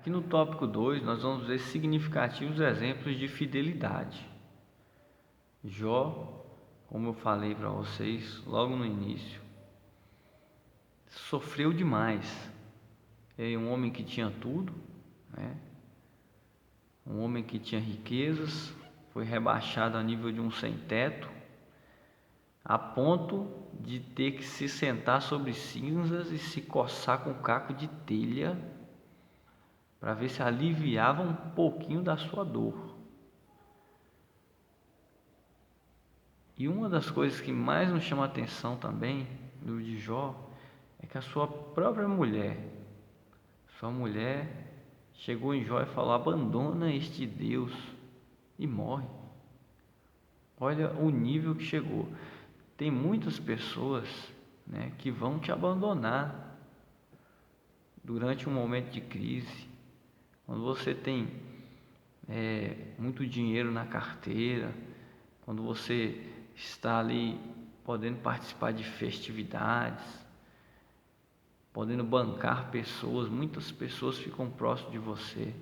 Aqui no tópico 2 nós vamos ver significativos exemplos de fidelidade. Jó, como eu falei para vocês logo no início, sofreu demais. É um homem que tinha tudo, né? Um homem que tinha riquezas, foi rebaixado a nível de um sem-teto, a ponto de ter que se sentar sobre cinzas e se coçar com caco de telha para ver se aliviava um pouquinho da sua dor. E uma das coisas que mais nos chama a atenção também do livro de Jó é que a sua própria mulher, sua mulher chegou em Jó e falou: abandona este Deus e morre. Olha o nível que chegou. Tem muitas pessoas, né, que vão te abandonar durante um momento de crise, quando você tem muito dinheiro na carteira, quando você está ali podendo participar de festividades, podendo bancar pessoas, muitas pessoas ficam próximas de você.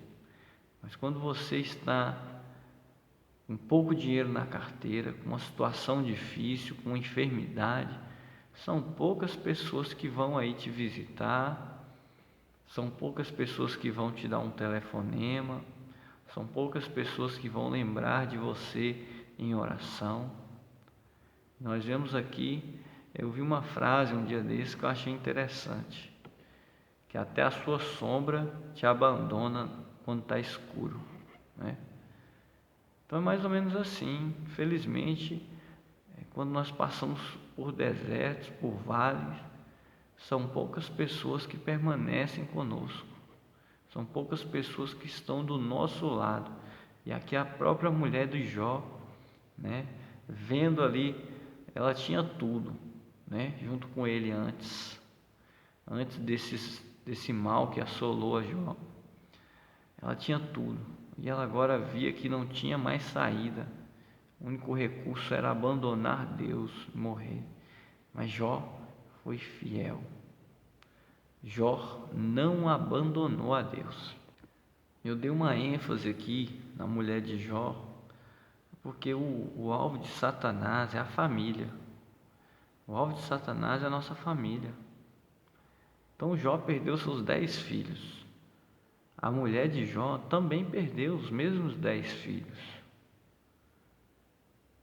Mas quando você está com pouco dinheiro na carteira, com uma situação difícil, com enfermidade, são poucas pessoas que vão aí te visitar, são poucas pessoas que vão te dar um telefonema, são poucas pessoas que vão lembrar de você em oração. Nós vemos aqui, eu vi uma frase um dia desse que eu achei interessante, que até a sua sombra te abandona quando está escuro, né? Então é mais ou menos assim. Infelizmente, quando nós passamos por desertos, por vales, são poucas pessoas que permanecem conosco, são poucas pessoas que estão do nosso lado. E aqui a própria mulher do Jó, né, vendo ali, ela tinha tudo, né, junto com ele antes desse mal que assolou a Jó. Ela tinha tudo e ela agora via que não tinha mais saída. O único recurso era abandonar Deus e morrer. Mas Jó foi fiel. Jó não abandonou a Deus. Eu dei uma ênfase aqui na mulher de Jó, porque o alvo de Satanás é a família. O alvo de Satanás é a nossa família. Então Jó perdeu seus 10 filhos. A mulher de Jó também perdeu os mesmos 10 filhos.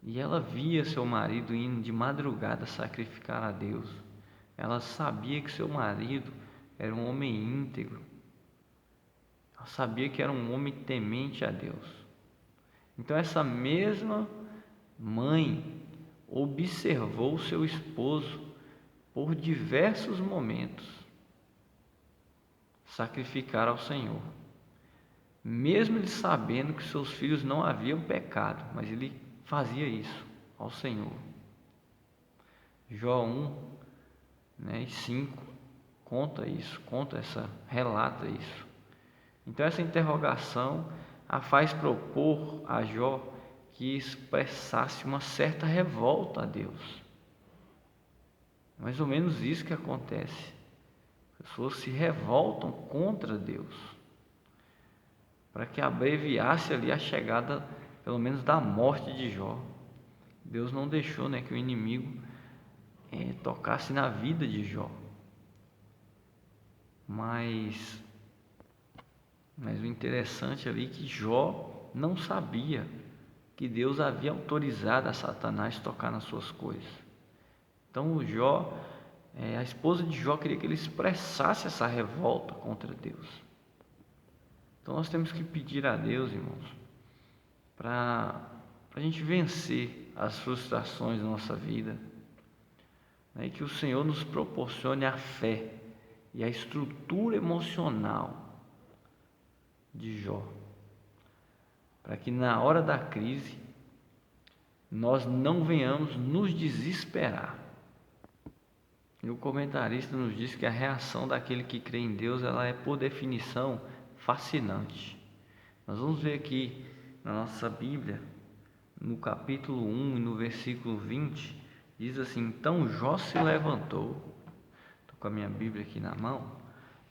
E ela via seu marido indo de madrugada sacrificar a Deus. Ela sabia que seu marido era um homem íntegro. Ela sabia que era um homem temente a Deus. Então essa mesma mãe observou seu esposo por diversos momentos sacrificar ao Senhor, mesmo ele sabendo que seus filhos não haviam pecado, mas ele fazia isso ao Senhor. Jó 1, e 5 relata isso. Então essa interrogação a faz propor a Jó que expressasse uma certa revolta a Deus. Mais ou menos isso que acontece. As pessoas se revoltam contra Deus, para que abreviasse ali a chegada, pelo menos, da morte de Jó. Deus não deixou, que o inimigo tocasse na vida de Jó. Mas o interessante ali é que Jó não sabia que Deus havia autorizado a Satanás tocar nas suas coisas. Então a esposa de Jó queria que ele expressasse essa revolta contra Deus. Então nós temos que pedir a Deus, irmãos, para a gente vencer as frustrações da nossa vida, e que o Senhor nos proporcione a fé e a estrutura emocional de Jó, para que na hora da crise nós não venhamos nos desesperar. E o comentarista nos diz que a reação daquele que crê em Deus, ela é, por definição, fascinante. Nós vamos ver aqui na nossa Bíblia, no capítulo 1 e no versículo 20, diz assim: então Jó se levantou, estou com a minha Bíblia aqui na mão,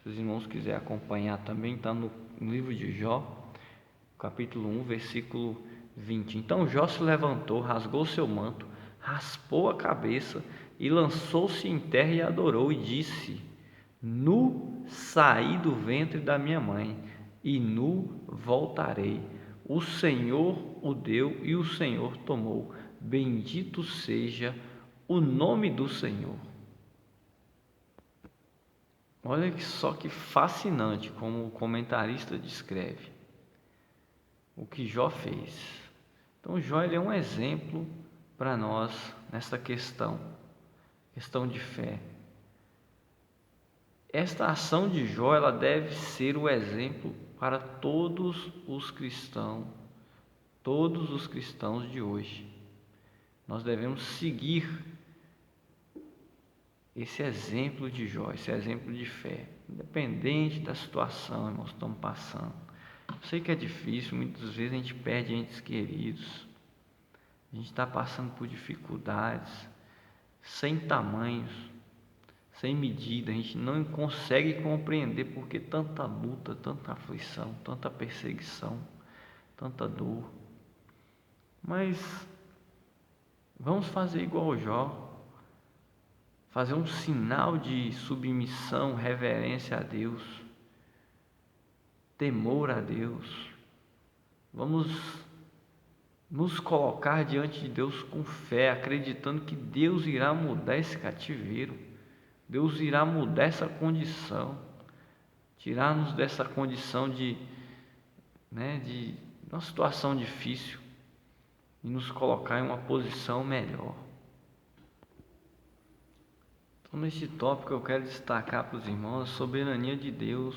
Se os irmãos quiserem acompanhar também, está no livro de Jó, capítulo 1, versículo 20. Então Jó se levantou, rasgou seu manto, raspou a cabeça e lançou-se em terra e adorou e disse: Nu saí do ventre da minha mãe e nu voltarei. O Senhor o deu e o Senhor tomou. Bendito seja o nome do Senhor. Olha só que fascinante como o comentarista descreve o que Jó fez. Então Jó ele é um exemplo para nós nessa questão de fé. Esta ação de Jó ela deve ser o exemplo para todos os cristãos de hoje. Nós devemos seguir esse exemplo de Jó, esse exemplo de fé, independente da situação que nós estamos passando. Eu sei que é difícil, muitas vezes a gente perde entes queridos, a gente está passando por dificuldades sem tamanhos, sem medida, a gente não consegue compreender por que tanta luta, tanta aflição, tanta perseguição, tanta dor. Mas vamos fazer igual Jó, fazer um sinal de submissão, reverência a Deus, temor a Deus. Vamos nos colocar diante de Deus com fé, acreditando que Deus irá mudar esse cativeiro, Deus irá mudar essa condição, tirar-nos dessa condição de uma situação difícil e nos colocar em uma posição melhor. Então, neste tópico eu quero destacar para os irmãos a soberania de Deus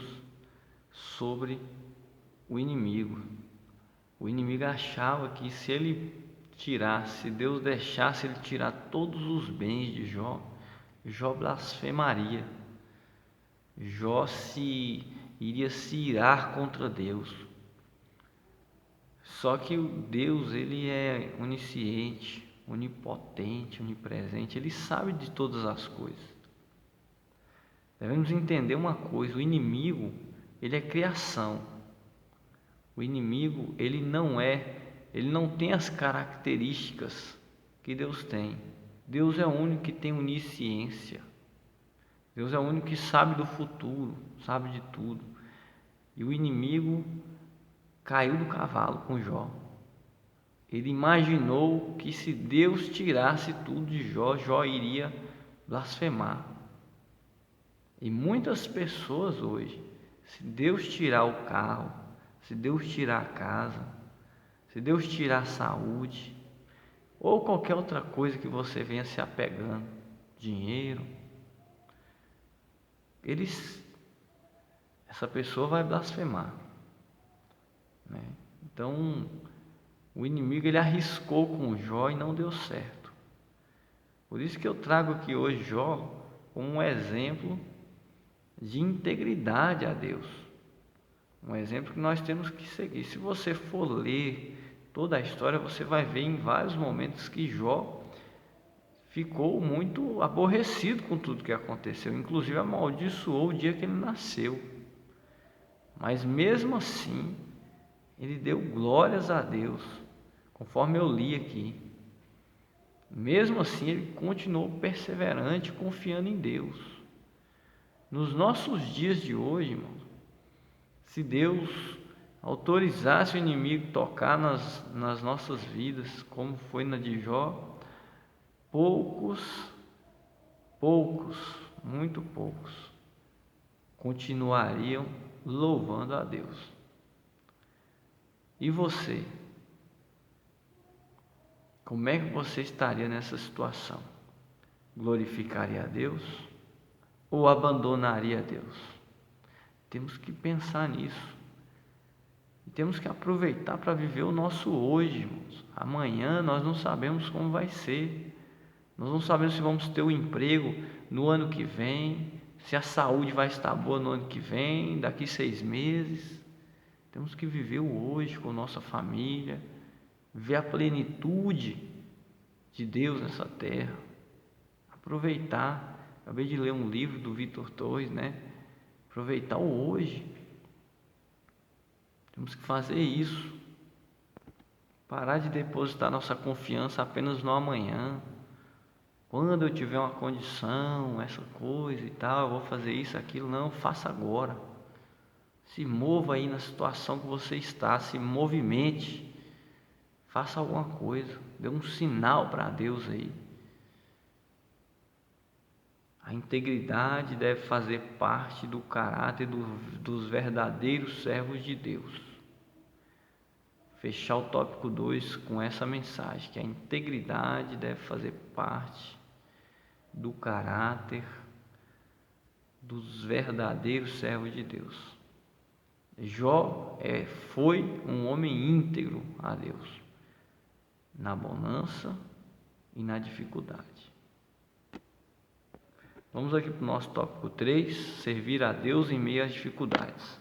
sobre o inimigo. O inimigo achava que se ele tirasse, se Deus deixasse ele tirar todos os bens de Jó, Jó blasfemaria. Jó iria se irar contra Deus. Só que o Deus, ele é onisciente, onipotente, onipresente, ele sabe de todas as coisas. Devemos entender uma coisa: o inimigo, ele é criação. O inimigo, ele não tem as características que Deus tem. Deus é o único que tem onisciência. Deus é o único que sabe do futuro, sabe de tudo. E o inimigo caiu do cavalo com Jó. Ele imaginou que se Deus tirasse tudo de Jó, Jó iria blasfemar. E muitas pessoas hoje, se Deus tirar o carro, se Deus tirar a casa, se Deus tirar a saúde, ou qualquer outra coisa que você venha se apegando, dinheiro, essa pessoa vai blasfemar, né? Então, o inimigo ele arriscou com Jó e não deu certo. Por isso que eu trago aqui hoje Jó como um exemplo de integridade a Deus. Um exemplo que nós temos que seguir. Se você for ler toda a história, você vai ver em vários momentos que Jó ficou muito aborrecido com tudo que aconteceu, inclusive amaldiçoou o dia que ele nasceu. Mas mesmo assim, ele deu glórias a Deus, conforme eu li aqui. Mesmo assim, ele continuou perseverante, confiando em Deus. Nos nossos dias de hoje, irmãos, se Deus autorizasse o inimigo tocar nas nossas vidas, como foi na de Jó, muito poucos, continuariam louvando a Deus. E você? Como é que você estaria nessa situação? Glorificaria a Deus ou abandonaria a Deus? Temos que pensar nisso. E temos que aproveitar para viver o nosso hoje, irmãos. Amanhã nós não sabemos como vai ser. Nós não sabemos se vamos ter o emprego no ano que vem, se a saúde vai estar boa no ano que vem, daqui 6 meses. Temos que viver o hoje com nossa família, ver a plenitude de Deus nessa terra, aproveitar. Acabei de ler um livro do Vitor Torres, aproveitar o hoje. Temos que fazer isso. Parar de depositar nossa confiança apenas no amanhã. Quando eu tiver uma condição, essa coisa e tal, eu vou fazer isso, aquilo. Não, faça agora. Se mova aí na situação que você está, se movimente. Faça alguma coisa, dê um sinal para Deus aí. A integridade deve fazer parte do caráter dos verdadeiros servos de Deus. Fechar o tópico 2 com essa mensagem, que a integridade deve fazer parte do caráter dos verdadeiros servos de Deus. Jó foi um homem íntegro a Deus, na bonança e na dificuldade. Vamos aqui para o nosso tópico 3, servir a Deus em meio às dificuldades.